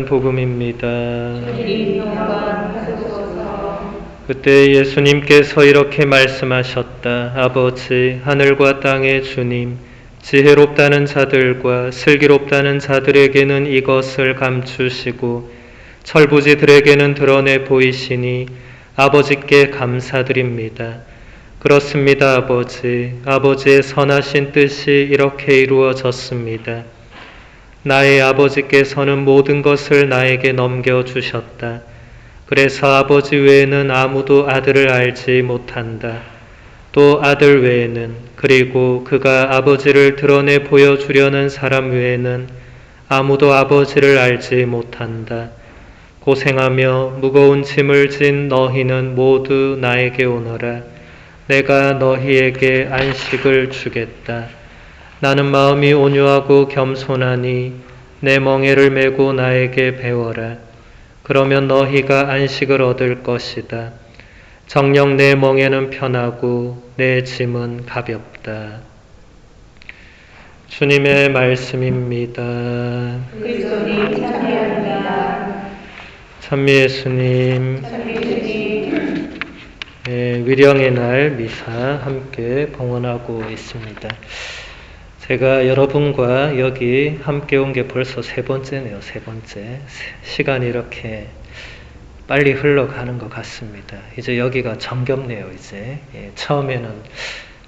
전하는 복음입니다. 주님 영광하소서. 그때 예수님께서 이렇게 말씀하셨다. 아버지, 하늘과 땅의 주님, 지혜롭다는 자들과 슬기롭다는 자들에게는 이것을 감추시고 철부지들에게는 드러내 보이시니 아버지께 감사드립니다. 그렇습니다, 아버지. 아버지의 선하신 뜻이 이렇게 이루어졌습니다. 나의 아버지께서는 모든 것을 나에게 넘겨주셨다. 그래서 아버지 외에는 아무도 아들을 알지 못한다. 또 아들 외에는, 그리고 그가 아버지를 드러내 보여주려는 사람 외에는 아무도 아버지를 알지 못한다. 고생하며 무거운 짐을 진 너희는 모두 나에게 오너라. 내가 너희에게 안식을 주겠다. 나는 마음이 온유하고 겸손하니 내 멍에를 메고 나에게 배워라. 그러면 너희가 안식을 얻을 것이다. 정녕 내 멍에는 편하고 내 짐은 가볍다. 주님의 말씀입니다. 그리스도님 찬미합니다. 찬미 예수님. 찬미 주님. 위령의 날 미사 함께 봉헌하고 있습니다. 제가 여러분과 여기 함께 온 게 벌써 세 번째네요. 세 번째. 시간이 이렇게 빨리 흘러가는 것 같습니다. 이제 여기가 정겹네요. 이제 처음에는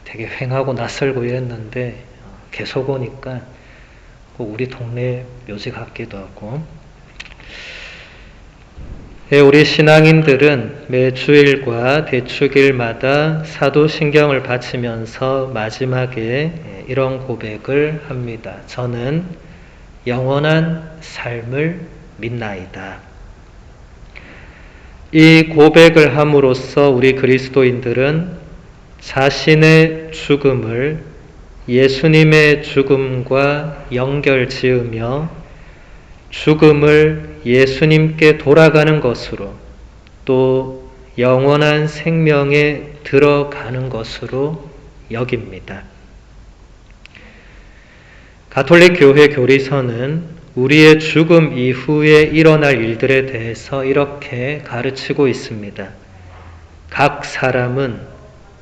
되게 휑하고 낯설고 이랬는데 계속 오니까 꼭 우리 동네 묘지 같기도 하고. 우리 신앙인들은 매 주일과 대축일마다 사도신경을 바치면서 마지막에 이런 고백을 합니다. 저는 영원한 삶을 믿나이다. 이 고백을 함으로써 우리 그리스도인들은 자신의 죽음을 예수님의 죽음과 연결 지으며 죽음을 예수님께 돌아가는 것으로 또 영원한 생명에 들어가는 것으로 여깁니다. 가톨릭 교회 교리서는 우리의 죽음 이후에 일어날 일들에 대해서 이렇게 가르치고 있습니다. 각 사람은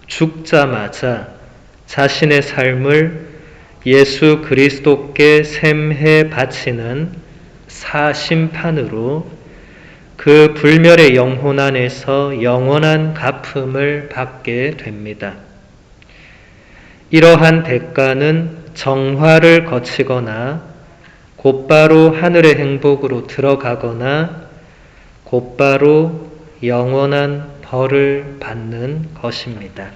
죽자마자 자신의 삶을 예수 그리스도께 샘해 바치는 사심판으로 그 불멸의 영혼 안에서 영원한 갚음을 받게 됩니다. 이러한 대가는 정화를 거치거나 곧바로 하늘의 행복으로 들어가거나 곧바로 영원한 벌을 받는 것입니다.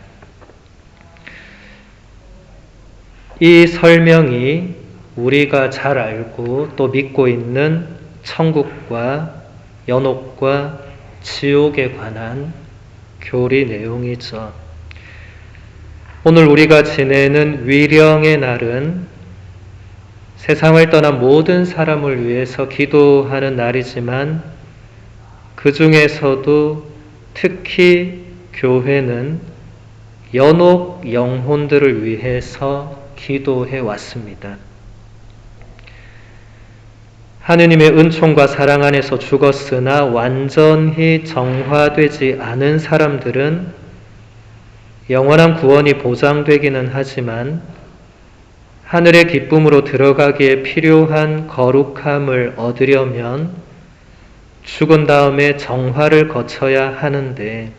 이 설명이 우리가 잘 알고 또 믿고 있는 천국과 연옥과 지옥에 관한 교리 내용이죠. 오늘 우리가 지내는 위령의 날은 세상을 떠난 모든 사람을 위해서 기도하는 날이지만 그 중에서도 특히 교회는 연옥 영혼들을 위해서 기도해 왔습니다. 하느님의 은총과 사랑 안에서 죽었으나 완전히 정화되지 않은 사람들은 영원한 구원이 보장되기는 하지만 하늘의 기쁨으로 들어가기에 필요한 거룩함을 얻으려면 죽은 다음에 정화를 거쳐야 하는데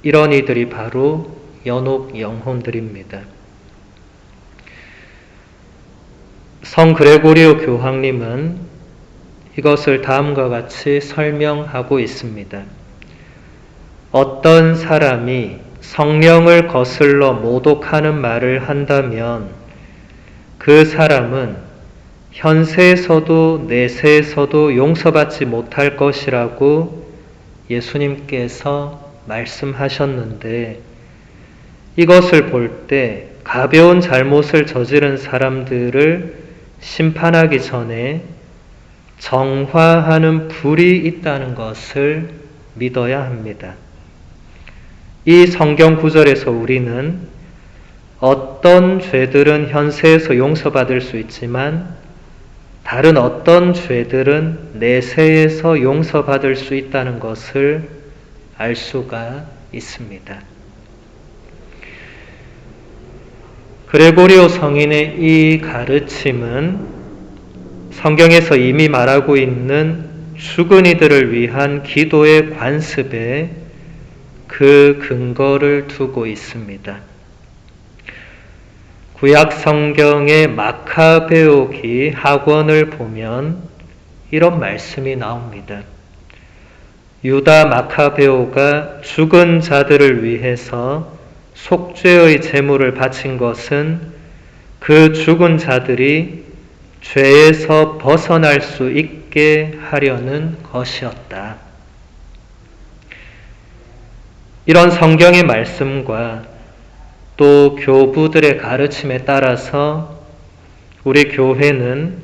이런 이들이 바로 연옥 영혼들입니다. 성 그레고리오 교황님은 이것을 다음과 같이 설명하고 있습니다. 어떤 사람이 성령을 거슬러 모독하는 말을 한다면 그 사람은 현세에서도 내세에서도 용서받지 못할 것이라고 예수님께서 말씀하셨는데 이것을 볼 때 가벼운 잘못을 저지른 사람들을 심판하기 전에 정화하는 불이 있다는 것을 믿어야 합니다. 이 성경 구절에서 우리는 어떤 죄들은 현세에서 용서받을 수 있지만 다른 어떤 죄들은 내세에서 용서받을 수 있다는 것을 알 수가 있습니다. 그레고리오 성인의 이 가르침은 성경에서 이미 말하고 있는 죽은 이들을 위한 기도의 관습에 그 근거를 두고 있습니다. 구약 성경의 마카베오기 학원을 보면 이런 말씀이 나옵니다. 유다 마카베오가 죽은 자들을 위해서 속죄의 제물을 바친 것은 그 죽은 자들이 죄에서 벗어날 수 있게 하려는 것이었다. 이런 성경의 말씀과 또 교부들의 가르침에 따라서 우리 교회는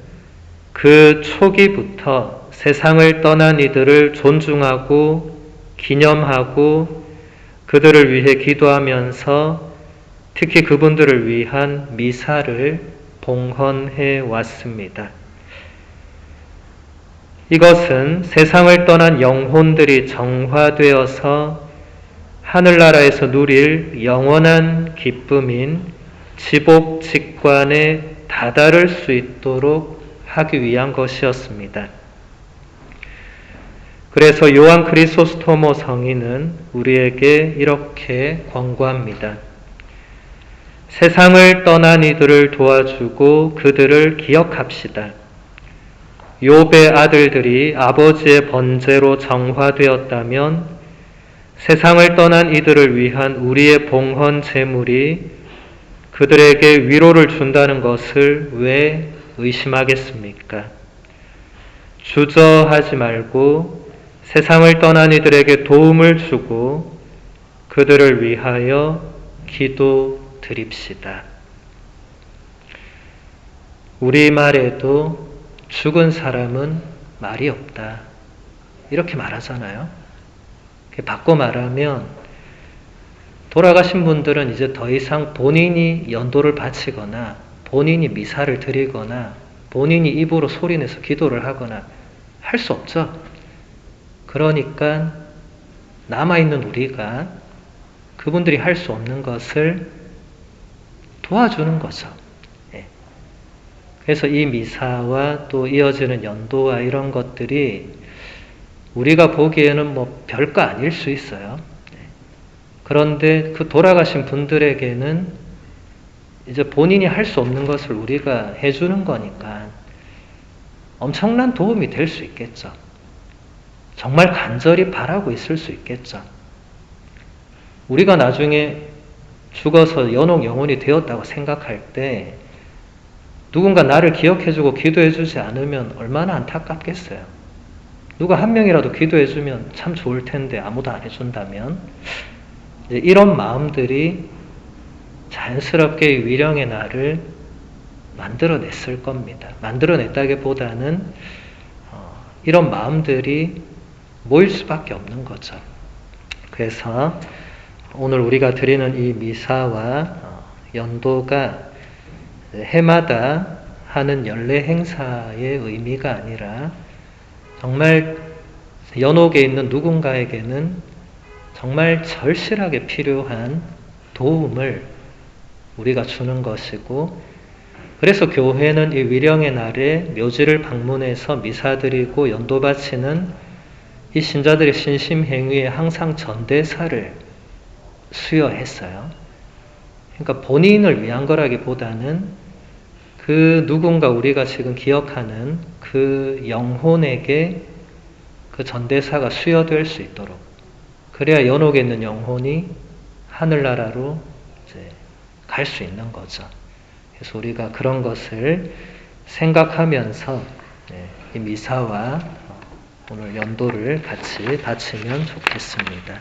그 초기부터 세상을 떠난 이들을 존중하고 기념하고 그들을 위해 기도하면서 특히 그분들을 위한 미사를 봉헌해 왔습니다. 이것은 세상을 떠난 영혼들이 정화되어서 하늘나라에서 누릴 영원한 기쁨인 지복직관에 다다를 수 있도록 하기 위한 것이었습니다. 그래서 요한 크리소스토모 성인은 우리에게 이렇게 권고합니다. 세상을 떠난 이들을 도와주고 그들을 기억합시다. 욥의 아들들이 아버지의 번제로 정화되었다면 세상을 떠난 이들을 위한 우리의 봉헌 제물이 그들에게 위로를 준다는 것을 왜 의심하겠습니까? 주저하지 말고 세상을 떠난 이들에게 도움을 주고 그들을 위하여 기도드립시다. 우리말에도 죽은 사람은 말이 없다. 이렇게 말하잖아요. 바꿔 말하면 돌아가신 분들은 이제 더 이상 본인이 연도를 바치거나 본인이 미사를 드리거나 본인이 입으로 소리내서 기도를 하거나 할 수 없죠. 그러니까 남아있는 우리가 그분들이 할 수 없는 것을 도와주는 거죠. 그래서 이 미사와 또 이어지는 연도와 이런 것들이 우리가 보기에는 뭐 별거 아닐 수 있어요. 그런데 그 돌아가신 분들에게는 이제 본인이 할 수 없는 것을 우리가 해주는 거니까 엄청난 도움이 될 수 있겠죠. 정말 간절히 바라고 있을 수 있겠죠. 우리가 나중에 죽어서 연옥 영혼이 되었다고 생각할 때 누군가 나를 기억해주고 기도해주지 않으면 얼마나 안타깝겠어요. 누가 한 명이라도 기도해주면 참 좋을 텐데 아무도 안 해준다면 이런 마음들이 자연스럽게 위령의 날을 만들어냈을 겁니다. 만들어냈다기보다는 이런 마음들이 모일 수밖에 없는 거죠. 그래서 오늘 우리가 드리는 이 미사와 연도가 해마다 하는 연례 행사의 의미가 아니라 정말 연옥에 있는 누군가에게는 정말 절실하게 필요한 도움을 우리가 주는 것이고, 그래서 교회는 이 위령의 날에 묘지를 방문해서 미사드리고 연도 바치는 이 신자들의 신심행위에 항상 전대사를 수여했어요. 그러니까 본인을 위한 거라기보다는 그 누군가 우리가 지금 기억하는 그 영혼에게 그 전대사가 수여될 수 있도록, 그래야 연옥에 있는 영혼이 하늘나라로 이제 갈 수 있는 거죠. 그래서 우리가 그런 것을 생각하면서 이 미사와 오늘 연도를 같이 바치면 좋겠습니다.